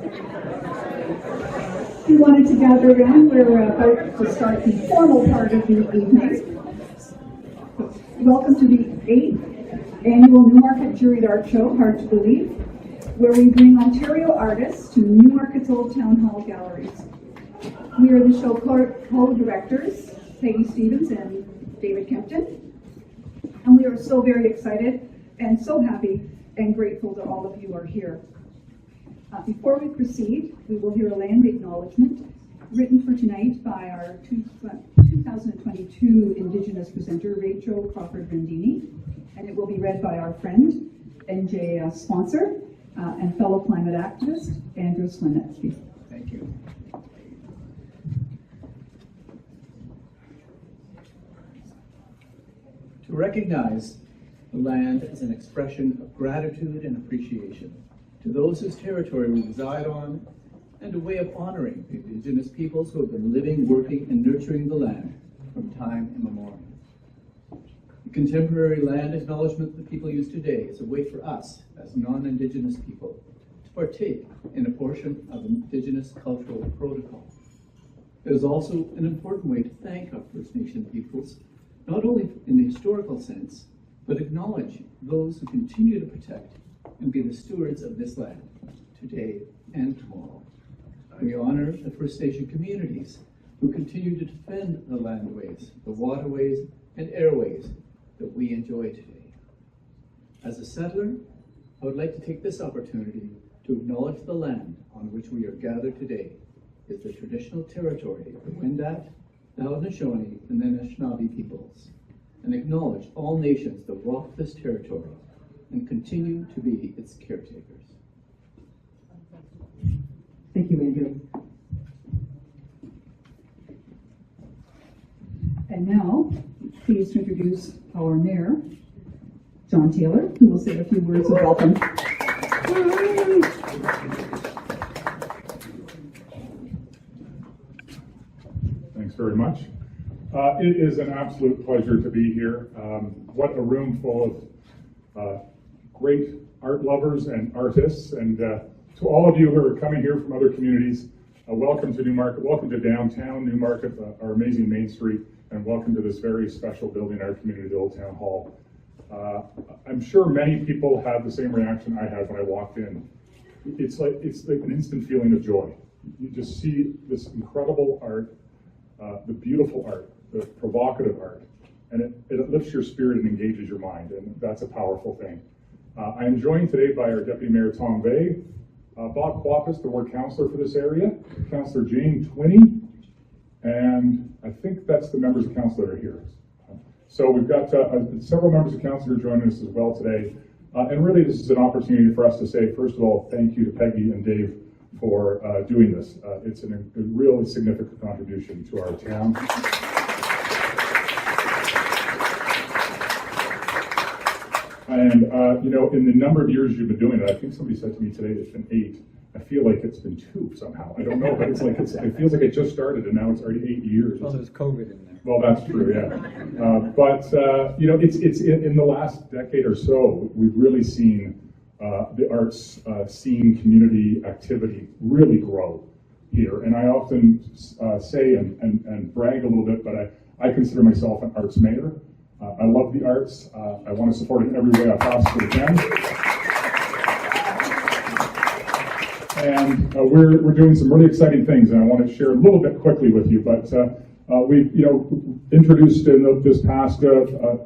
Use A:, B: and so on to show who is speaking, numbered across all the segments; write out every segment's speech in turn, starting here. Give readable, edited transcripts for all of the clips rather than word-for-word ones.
A: If you wanted to gather around, we're about to start the formal part of the evening. Welcome to the 8th Annual Newmarket Juried Art Show, Hard to Believe, where we bring Ontario artists to Newmarket's Old Town Hall galleries. We are the show co-directors, Peggy Stevens and David Kempton, and we are so very excited and so happy and grateful that all of you are here. Before we proceed, we will hear a land acknowledgement written for tonight by our 2022 Indigenous presenter, Rachel Crawford-Vendini, and it will be read by our friend, NJAS sponsor, and fellow climate activist, Andrew Slinetsky.
B: Thank you. To recognize the land as an expression of gratitude and appreciation to those whose territory we reside on, and a way of honoring the Indigenous peoples who have been living, working, and nurturing the land from time immemorial. The contemporary land acknowledgement that people use today is a way for us, as non-Indigenous people, to partake in a portion of Indigenous cultural protocol. It is also an important way to thank our First Nation peoples, not only in the historical sense, but acknowledge those who continue to protect and be the stewards of this land today and tomorrow. We honor the First Nation communities who continue to defend the landways, the waterways, and airways that we enjoy today. As a settler, I would like to take this opportunity to acknowledge the land on which we are gathered today is the traditional territory of the Wendat, the Haudenosaunee, and the Anishinaabe peoples, and acknowledge all nations that walk this territory and continue to be its caretakers.
A: Thank you, Andrew. And now, pleased to introduce our mayor, John Taylor, who will say a few words of welcome.
C: Thanks very much. It is an absolute pleasure to be here. What a room full of great art lovers and artists. And to all of you who are coming here from other communities, welcome to Newmarket, welcome to downtown Newmarket, our amazing Main Street, and welcome to this very special building, our community, the Old Town Hall. I'm sure many people have the same reaction I had when I walked in. It's like an instant feeling of joy. You just see this incredible art, the beautiful art, the provocative art, and it lifts your spirit and engages your mind, and that's a powerful thing. I am joined today by our Deputy Mayor Tom Bay, Bob Quapis, the Ward Councillor for this area, Councillor Jane Twinney, and I think that's the members of council that are here. So we've got several members of council who are joining us as well today. And really this is an opportunity for us to say, first of all, thank you to Peggy and Dave for doing this. It's a really significant contribution to our town. And you know, in the number of years you've been doing it, I think somebody said to me today it's been 8. I feel like it's been 2 somehow. I don't know, but it feels like it just started and now it's already 8 years.
B: Well, there's COVID in there.
C: Well, that's true, yeah. But you know, it's in the last decade or so, we've really seen the arts scene, community activity really grow here. And I often say and brag a little bit, but I consider myself an arts mayor. I love the arts. I want to support it in every way I possibly can. And we're doing some really exciting things, and I want to share a little bit quickly with you. But we've introduced in this past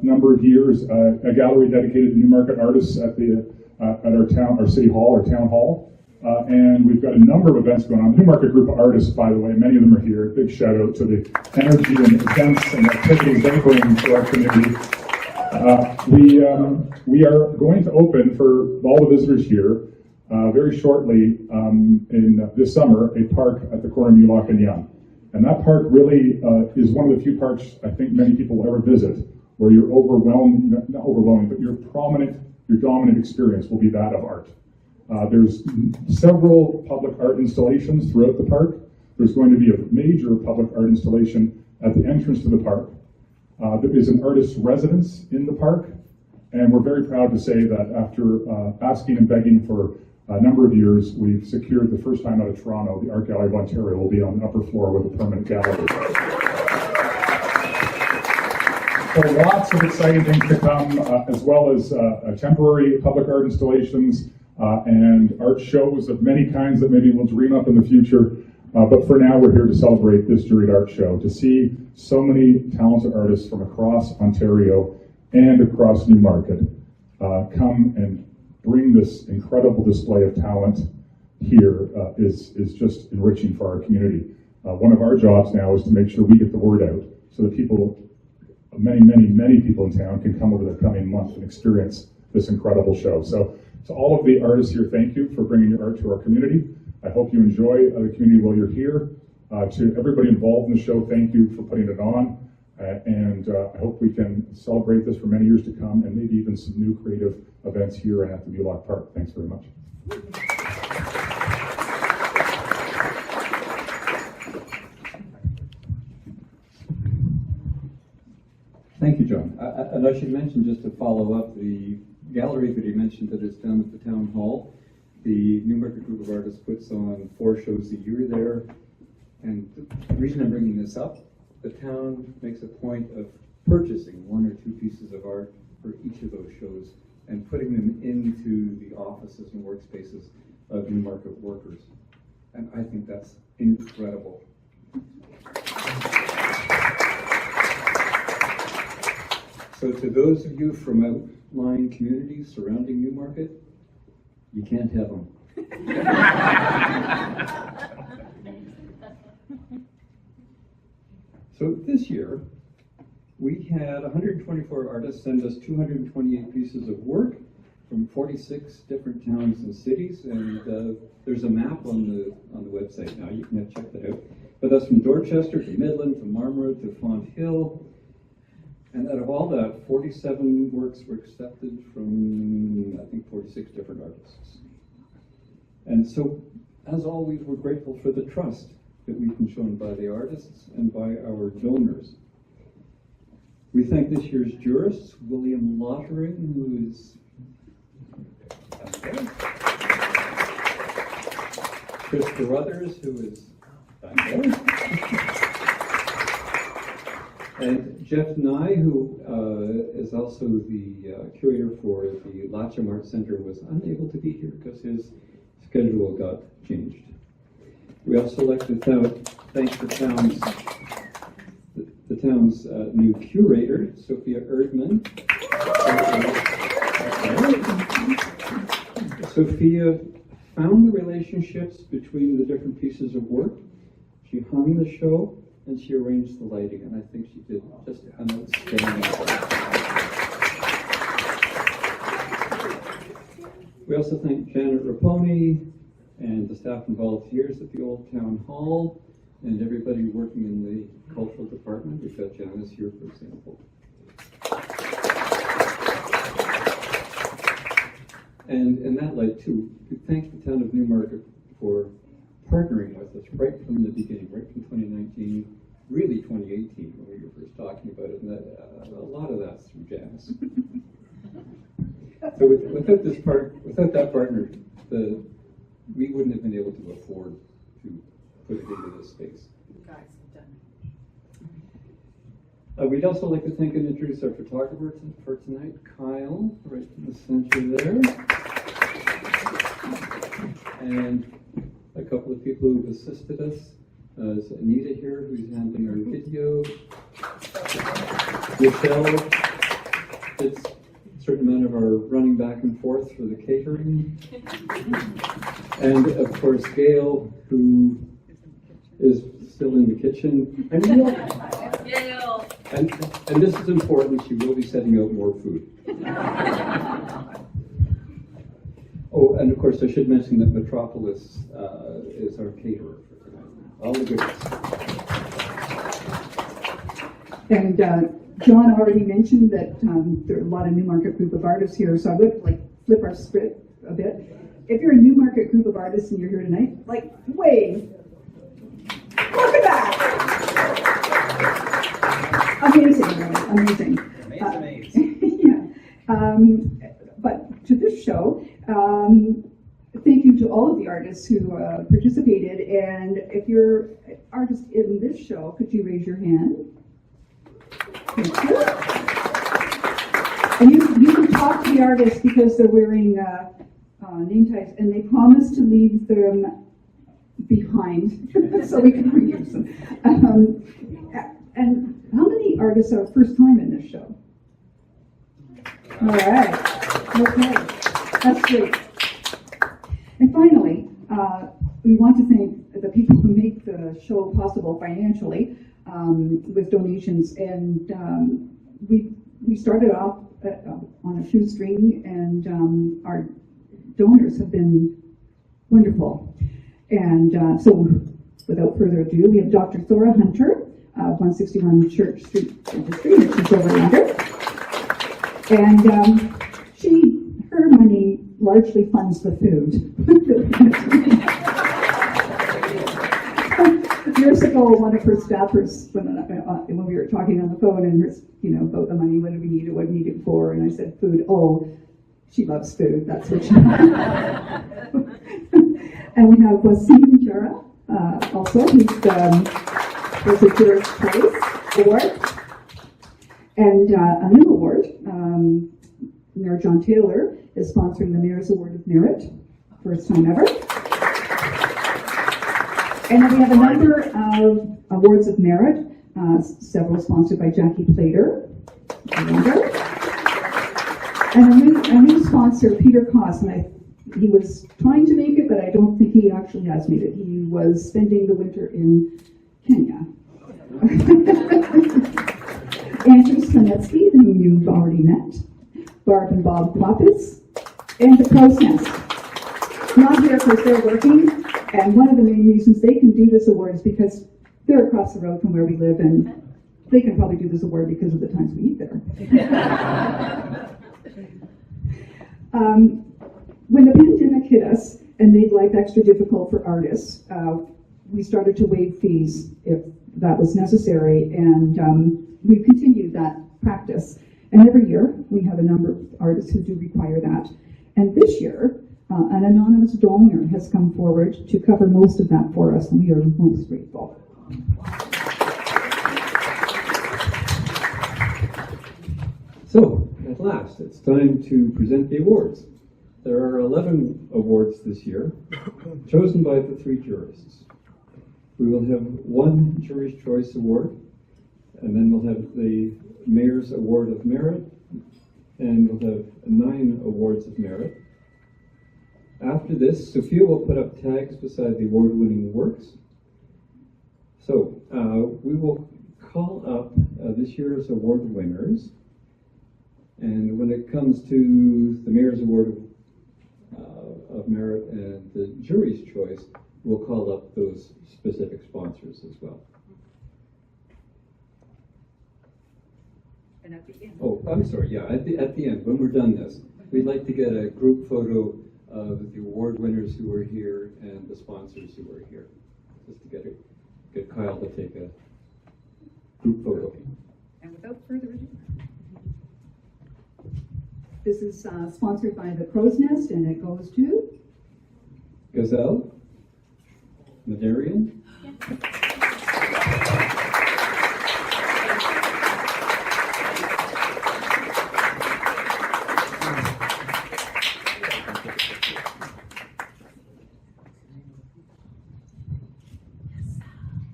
C: number of years a gallery dedicated to Newmarket artists at our city hall, our town hall. And we've got a number of events going on. Newmarket group of artists, by the way, many of them are here. Big shout out to the energy and events and activities they bring to our community. We are going to open for all the visitors here very shortly in this summer a park at the corner of Mulock and Yonge. And that park really is one of the few parks I think many people will ever visit where your not overwhelming, but your dominant experience will be that of art. There's several public art installations throughout the park. There's going to be a major public art installation at the entrance to the park. There is an artist's residence in the park, and we're very proud to say that after asking and begging for a number of years, we've secured the first time out of Toronto, the Art Gallery of Ontario will be on the upper floor with a permanent gallery. So lots of exciting things to come, as well as temporary public art installations and art shows of many kinds that maybe we'll dream up in the future. But for now, we're here to celebrate this juried art show, to see so many talented artists from across Ontario and across Newmarket come and bring this incredible display of talent here is just enriching for our community. One of our jobs now is to make sure we get the word out so that people, many people in town can come over the coming month and experience this incredible show. So to all of the artists here, thank you for bringing your art to our community. I hope you enjoy the community while you're here. To everybody involved in the show, thank you for putting it on. And I hope we can celebrate this for many years to come, and maybe even some new creative events here and at the Mulock Park. Thanks very much.
D: Thank you, John. And I should mention, just to follow up, the gallery that he mentioned that is down at the town hall. The Newmarket group of artists puts on 4 shows a year there. And the reason I'm bringing this up, the town makes a point of purchasing 1 or 2 pieces of art for each of those shows and putting them into the offices and workspaces of Newmarket workers. And I think that's incredible. So to those of you from outlying communities surrounding Newmarket, you can't have them. So this year, we had 124 artists send us 228 pieces of work from 46 different towns and cities, and there's a map on the website now. You can check that out. But that's from Dorchester to Midland to Marmora to Fonthill. And out of all that, 47 works were accepted from, I think, 46 different artists. And so, as always, we're grateful for the trust that we've been shown by the artists and by our donors. We thank this year's jurist, William Lottering, who is Chris Carruthers, who is back there. And Jeff Nye, who is also the curator for the Latcham Art Center, was unable to be here because his schedule got changed. We also like to thank the town's new curator, Sophia Erdman. Sophia found the relationships between the different pieces of work. She hung the show, and she arranged the lighting, and I think she did just an outstanding job. We also thank Janet Raponi and the staff and volunteers at the Old Town Hall and everybody working in the cultural department. We've got Janice here, for example. And in that light, too, we thank the town of Newmarket for partnering with us right from the beginning, right from 2019, really 2018 when we were first talking about it, and that, a lot of that's through NJAS. So without that partner, we wouldn't have been able to afford to put it into this space.
E: You guys have done it.
D: We'd also like to thank and introduce our photographer for tonight, Kyle, right in the center there. And a couple of people who've assisted us. Is Anita here, who's handling our video. Michelle did a certain amount of our running back and forth for the catering. And of course, Gail, who is still in the kitchen. And this is important, she will be setting out more food. Oh, and of course, I should mention that Metropolis is our caterer for tonight. All the goodness.
A: And John already mentioned that there are a lot of Newmarket group of artists here, so I would flip our script a bit. If you're a Newmarket group of artists and you're here tonight, wave. Look at that! Amazing, right? Amazing.
E: Amazing.
A: Yeah. But to this show, thank you to all of the artists who participated. And if you're an artist in this show, could you raise your hand? Thank you. And you can talk to the artists because they're wearing name tags, and they promise to leave them behind so we can reuse them. And how many artists are first time in this show? All right. Okay. That's great. And finally, we want to thank the people who make the show possible financially with donations. And we started off on a shoestring, and our donors have been wonderful. And so, without further ado, we have Dr. Thora Hunter of 161 Church Street Dentistry, which is over yonder. And her money largely funds the food. Years ago, one of her staffers, when we were talking on the phone, and about the money, what do we need it, what do we need it for? And I said, food. Oh, she loves food. That's what she. And we have Wasim Jara, also. He's was a Juris Choice Award. And a new award, Mayor John Taylor is sponsoring the Mayor's Award of Merit, first time ever. And then we have a number of awards of merit, several sponsored by Jackie Plater. And a new sponsor, Peter Koss, and he was trying to make it, but I don't think he actually has made it. He was spending the winter in Kenya. Andrew Slanetsky, whom you've already met, Barb and Bob Pappas, and the Crow's Nest. Not here because they're working, and one of the main reasons they can do this award is because they're across the road from where we live, and they can probably do this award because of the times we eat there. When the pandemic hit us and made life extra difficult for artists, we started to waive fees if that was necessary, and we've continued that practice. And every year we have a number of artists who do require that. And this year, an anonymous donor has come forward to cover most of that for us, and we are most grateful.
D: So, at last, it's time to present the awards. There are 11 awards this year, chosen by the 3 jurists. We will have 1 Jury's Choice Award, and then we'll have the Mayor's Award of Merit, and we'll have 9 awards of merit. After this, Sophia will put up tags beside the award-winning works. So, we will call up this year's award winners, and when it comes to the Mayor's Award of Merit and the Jury's Choice, we'll call up those specific sponsors as well.
A: And at the end.
D: Oh, I'm sorry, yeah, at the end, when we're done this, we'd like to get a group photo of the award winners who were here and the sponsors who were here, just to get Kyle to take a group photo.
A: And without further ado, this is sponsored by the Crow's Nest, and it goes to
D: Gazelle, Madarian.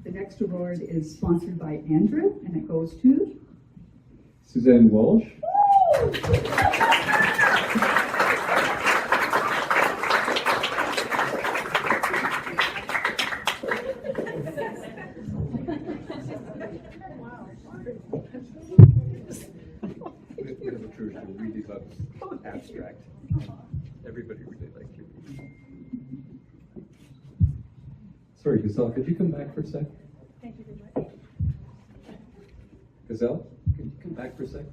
A: The next award is sponsored by Andrew, and it goes to
D: Suzanne Walsh.
E: We have a tradition, we really love abstract. Everybody really liked you.
D: Sorry, Gazelle, could you come back for a sec?
F: Thank you very much.
D: Gazelle, can you come back for a sec?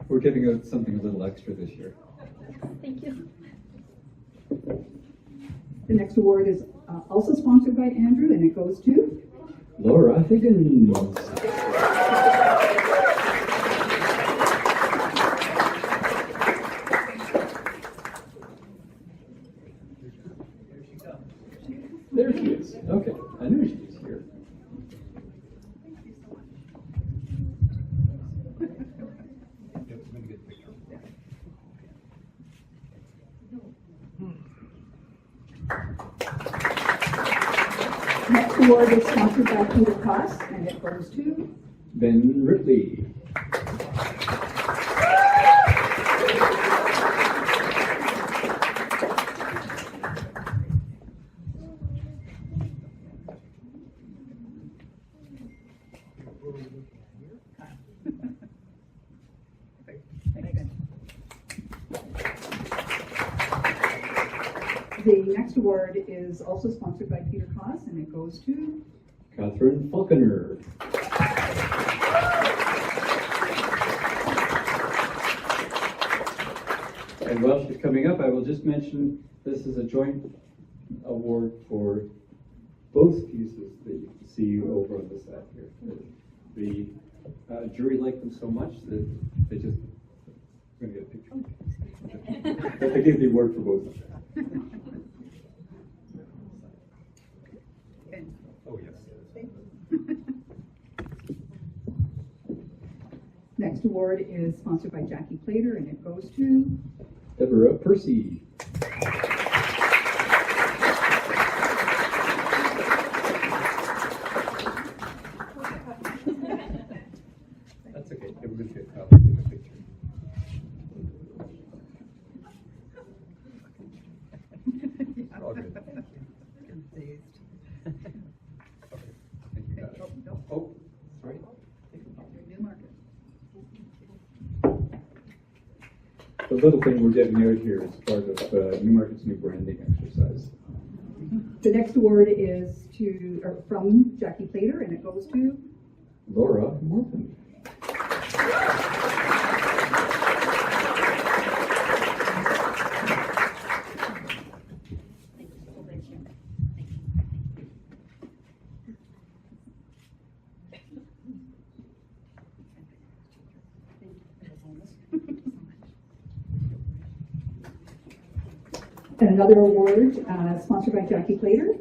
D: We're giving out something a little extra this year.
F: Thank you.
A: the next award is also sponsored by Andrew, and it goes to
D: Laura Higgins. there she is. Okay, I knew she was here.
A: Next award is sponsored by Peter Koss, and it goes to
D: Ben Ripley.
A: The next award is also sponsored by Peter Koss, and it goes to
D: Catherine Falconer. And while she's coming up, I will just mention this is a joint award for both pieces that you can see over on the side here. The jury liked them so much that they just, I'm going to get a picture. But they gave the award for both of them.
E: Oh, yes.
A: Next award is sponsored by Jackie Plater, and it goes to
D: Deborah Percy.
E: That's okay. Everybody's get a copy of the picture. All good. Okay. Thank you, guys. Oh, sorry.
A: Newmarket.
D: The little thing we're getting out here is part of Newmarket's new branding exercise.
A: The next award is from Jackie Plater, and it goes to
D: Laura Morton.
A: And another award sponsored by Jackie Plater.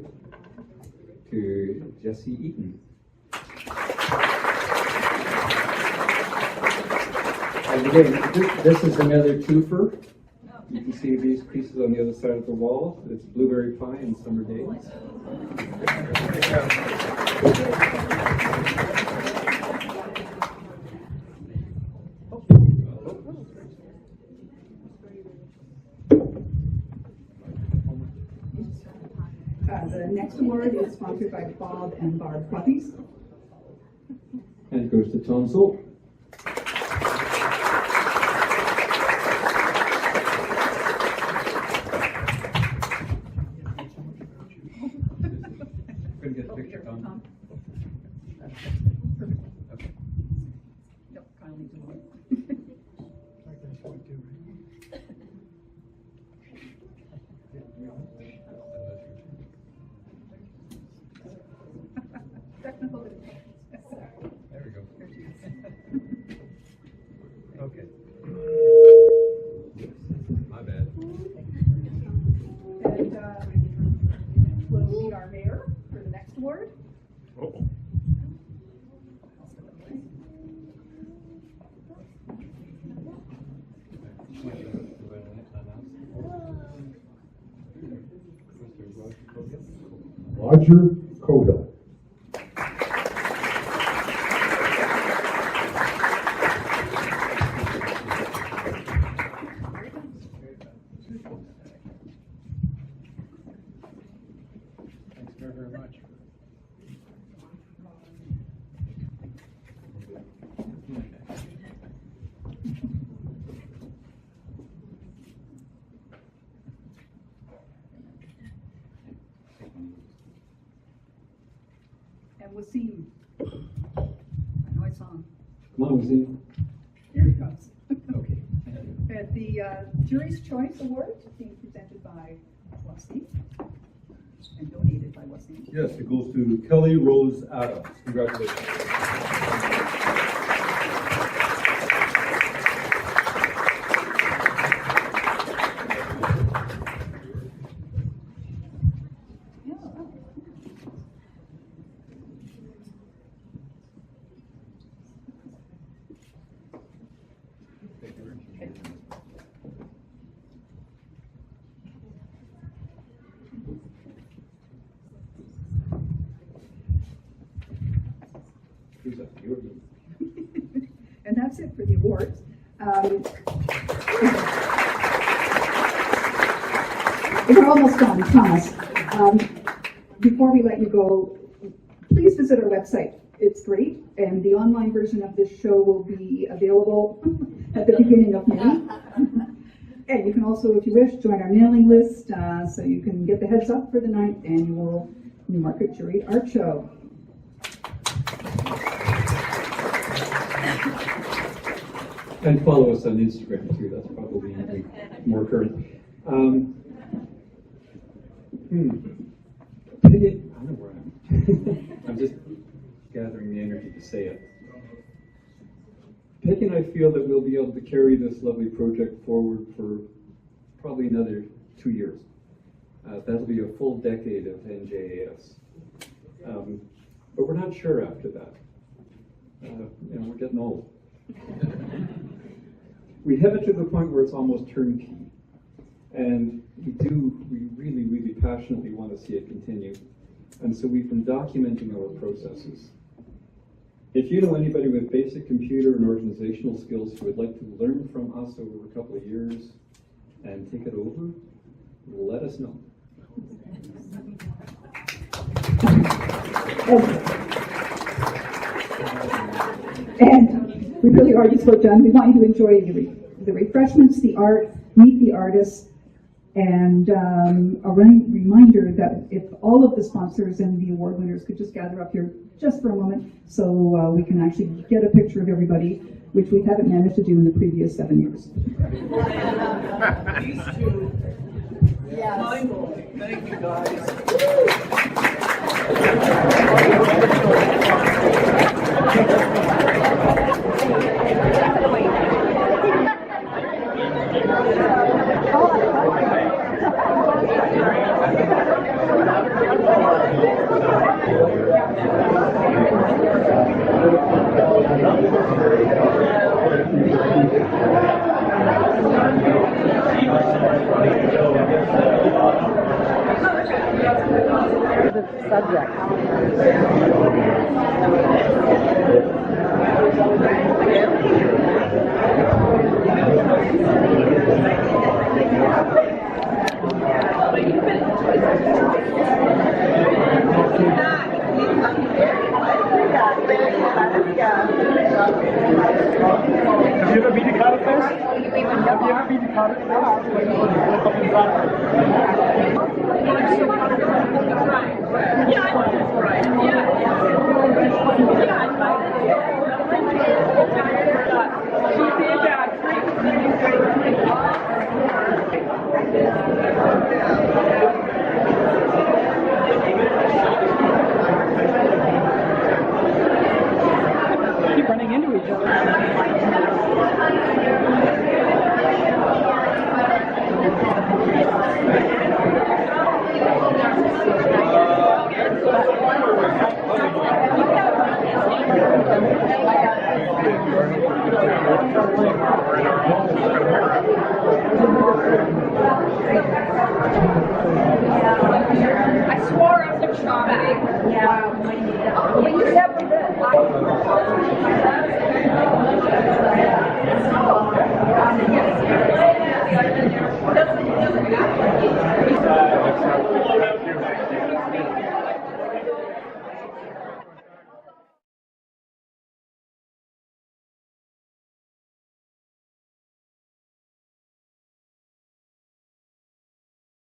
D: To Jesse Eaton. And again, this is another twofer. You can see these pieces on the other side of the wall. It's blueberry pie and summer days.
A: The next award is sponsored by Bob and Barb Puppies.
D: And it goes to Tom Soul.
E: Gonna get a picture, Tom. Okay.
A: Yep, Kyle needs one. Technical.
E: There we go. Okay. My bad.
A: And we'll meet our mayor for the next award.
C: Uh-oh. Roger Coda.
E: Thanks very, very much.
A: And Wasim. I know I saw him.
D: Come on, Wasim.
A: Here he comes.
D: Okay.
A: And the Jury's Choice Award is being presented by Wasim and donated by Wasim.
G: Yes, it goes to Kelly Rose Adams. Congratulations.
D: who's up? You or me?
A: And that's it for the awards. We're almost done, promise. Before we let you go, please visit our website. It's great, and the online version of this show will be available at the beginning of May. And you can also, if you wish, join our mailing list so you can get the heads up for the 9th annual Newmarket Jury Art Show.
D: And follow us on Instagram too, that's probably more current. Peggy, I don't know where I am. I'm just gathering the energy to say it. Peggy and I feel that we'll be able to carry this lovely project forward for probably another 2 years. That'll be a full decade of NJAS. But we're not sure after that. We're getting old. We have it to the point where it's almost turnkey. And we really, really passionately want to see it continue. And so we've been documenting our processes. If you know anybody with basic computer and organizational skills who would like to learn from us over a couple of years and take it over, let us know.
A: And we really are just about done. We want you to enjoy the refreshments, the art, meet the artists, and a reminder that if all of the sponsors and the award winners could just gather up here just for a moment so we can actually get a picture of everybody, which we haven't managed to do in the previous 7 years.
B: These two, mind-blowing. Thank you, guys.
C: Have you ever been to Cardiff Fest? Have you ever been to Cardiff Fest?
A: Keep running into each other.
F: I swore I was going to try. Yeah. Wow. But you never did.